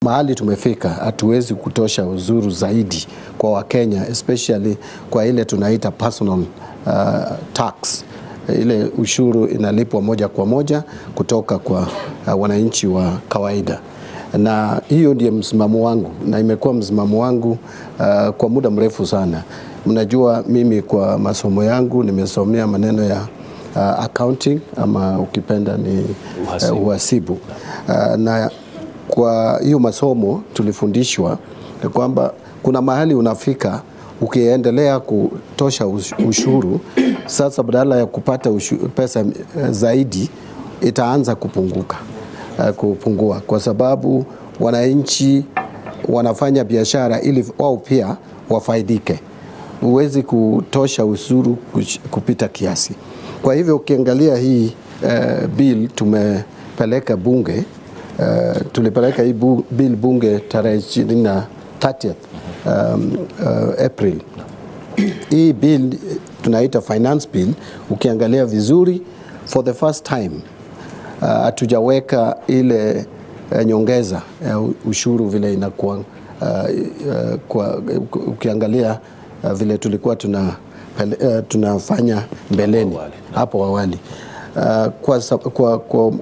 Mahali tumefika hatuwezi kutosha ushuru zaidi kwa Wakenya, especially kwa ile tunaita personal tax. Ile ushuru inalipwa moja kwa moja kutoka kwa wananchi wa kawaida. Na hiyo ndiye msimamo wangu na imekuwa msimamo wangu kwa muda mrefu sana. Mnajua mimi kwa masomo yangu nimesomea maneno ya accounting ama ukipenda ni uhasibu. Na kwa hiyo masomo tulifundishwa kwamba kuna mahali unafika ukiendelea kutosha ushuru, sasa badala ya kupata pesa zaidi itaanza kupungua kwa sababu wananchi wanafanya biashara ili wao pia wafaidike. Huwezi kutosha ushuru kupita kiasi. Kwa hivyo ukiangalia hii bill tumepeleka bunge, tulipeleka hii bill bunge tarehe 30th April. Hii bill tunaita finance bill. Ukiangalia vizuri, for the first time hatujaweka ile nyongeza ya ushuru vile inakuwa ukiangalia vile tulikuwa tunafanya mbeleni hapo awali.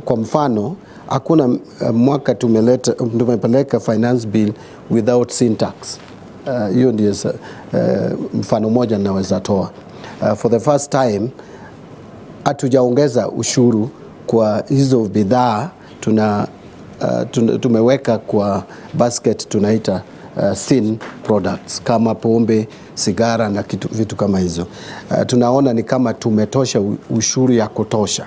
Kwa mfano, hakuna mwaka tumepeleka finance bill without sin tax. Hiyo ndiyo mfano moja naweza toa. For the first time hatujaongeza ushuru kwa hizo bidhaa tumeweka kwa basket tunaita thin products kama pombe, sigara na vitu kama hizo. Tunaona ni kama tumetosha ushuru ya kutosha.